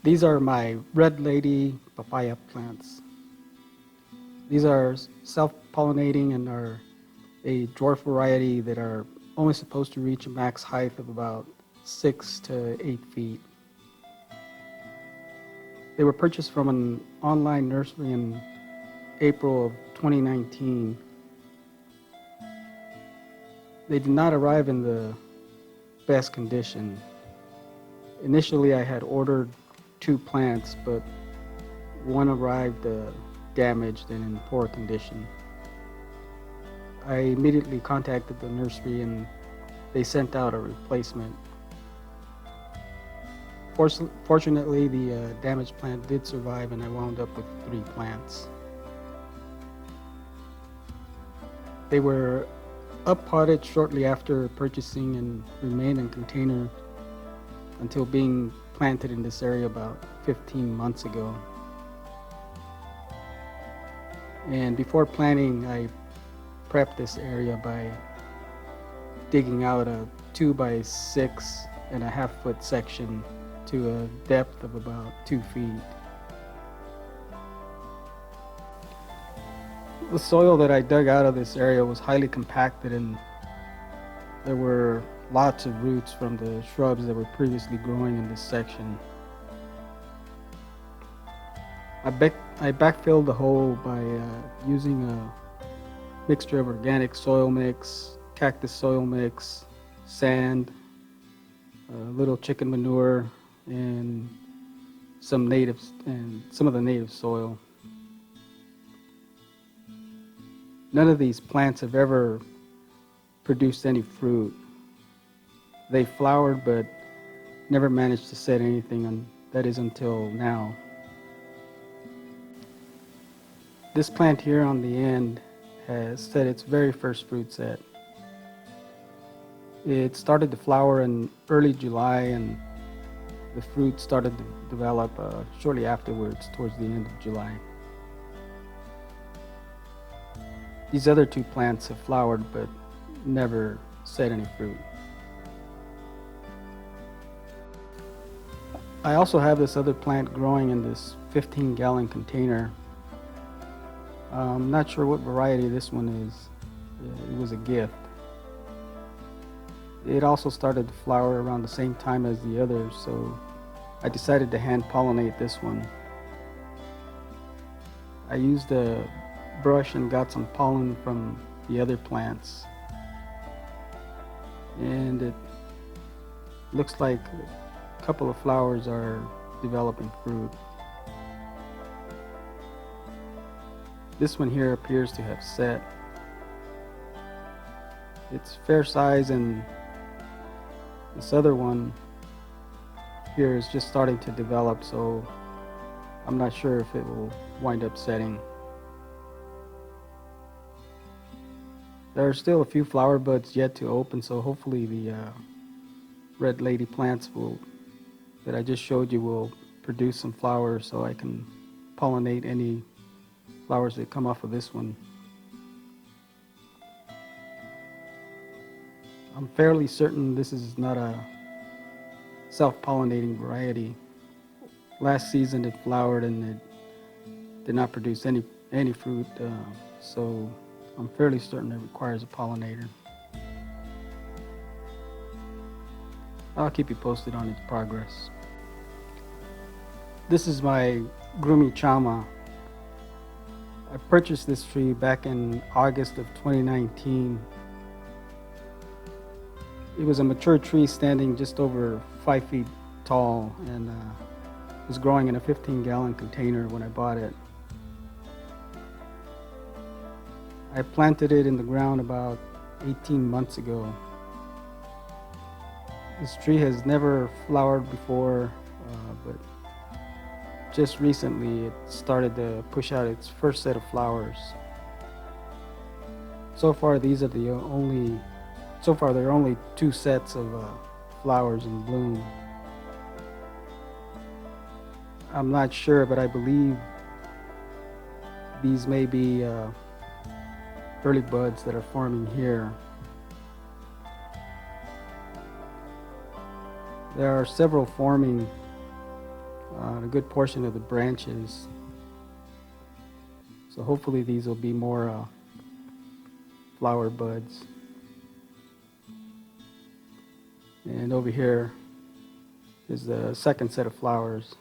These are my Red Lady Papaya plants. These are self-pollinating and are a dwarf variety that are only supposed to reach a max height of about 6 to 8 feet. They were purchased from an online nursery in April of 2019. They did not arrive in the best condition. Initially, I had ordered 2 plants, but one arrived damaged and in poor condition. I immediately contacted the nursery and they sent out a replacement. Fortunately, the damaged plant did survive and I wound up with 3 plants. They were up-potted shortly after purchasing and remained in container until being planted in this area about 15 months ago. And before planting, I prepped this area by digging out a 2 by 6.5 foot section to a depth of about 2 feet. The soil that I dug out of this area was highly compacted and there were lots of roots from the shrubs that were previously growing in this section. I backfilled the hole by using a mixture of organic soil mix, cactus soil mix, sand, a little chicken manure, and some of the native soil. None of these plants have ever produced any fruit. They flowered but never managed to set anything, that is until now. This plant here on the end has set its very first fruit set. It started to flower in early July and the fruit started to develop shortly afterwards, towards the end of July. These other 2 plants have flowered but never set any fruit. I also have this other plant growing in this 15-gallon container. I'm not sure what variety this one is. It was a gift. It also started to flower around the same time as the others, so I decided to hand pollinate this one. I used a brush and got some pollen from the other plants, and it looks like a couple of flowers are developing fruit. This one here appears to have set. It's fair size, and this other one here is just starting to develop, so I'm not sure if it will wind up setting. There are still a few flower buds yet to open, so hopefully the Red Lady plants that I just showed you will produce some flowers so I can pollinate any flowers that come off of this one. I'm fairly certain this is not a self-pollinating variety. Last season it flowered and it did not produce any fruit, so I'm fairly certain it requires a pollinator. I'll keep you posted on its progress. This is my Grumichama. I purchased this tree back in August of 2019. It was a mature tree standing just over 5 feet tall and was growing in a 15-gallon container when I bought it. I planted it in the ground about 18 months ago. This tree has never flowered before, but just recently it started to push out its first set of flowers. So far there are only 2 sets of flowers in bloom. I'm not sure, but I believe these may be early buds that are forming here. There are several forming a good portion of the branches. So hopefully these will be more flower buds. And over here is the second set of flowers.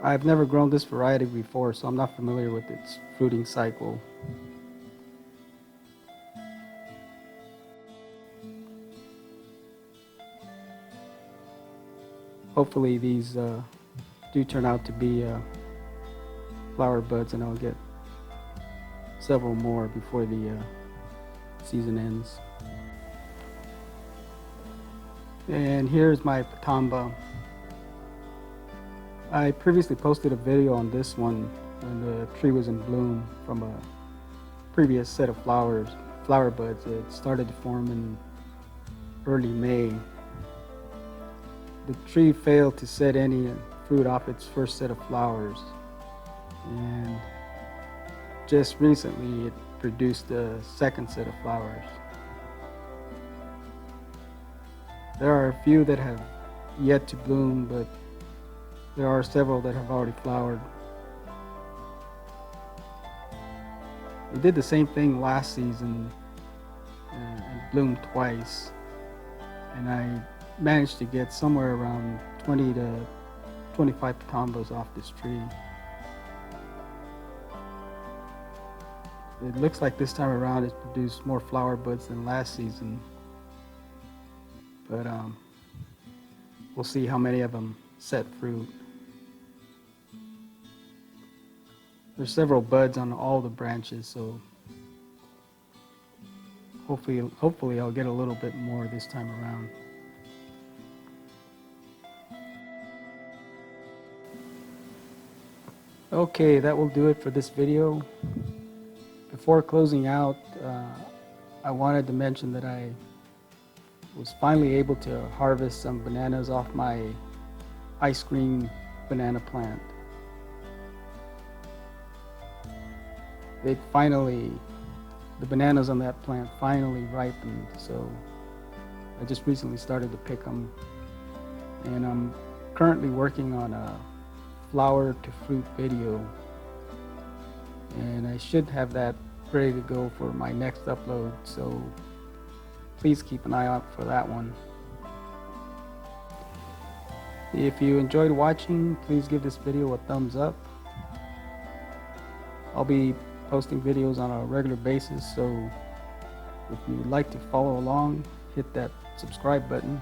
I've never grown this variety before, so I'm not familiar with its fruiting cycle. Hopefully these do turn out to be flower buds, and I'll get several more before the season ends. And here's my Pitomba. I previously posted a video on this one when the tree was in bloom from a previous set of flower buds. It started to form in early May. The tree failed to set any fruit off its first set of flowers, and just recently it produced a second set of flowers. There are a few that have yet to bloom, but there are several that have already flowered. It did the same thing last season and bloomed twice, and I managed to get somewhere around 20 to 25 Pitombas off this tree. It looks like this time around it's produced more flower buds than last season, but we'll see how many of them set fruit. There's several buds on all the branches, so hopefully I'll get a little bit more this time around. Okay, that will do it for this video. Before closing out, I wanted to mention that I was finally able to harvest some bananas off my ice cream banana plant. The bananas on that plant finally ripened, so I just recently started to pick them, and I'm currently working on a flower to fruit video, and I should have that ready to go for my next upload, so please keep an eye out for that one. If you enjoyed watching, please give this video a thumbs up. I'll be posting videos on a regular basis, so if you'd like to follow along, hit that subscribe button.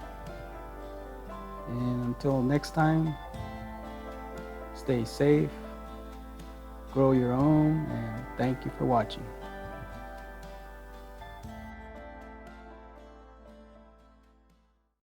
And until next time, stay safe, grow your own, and thank you for watching.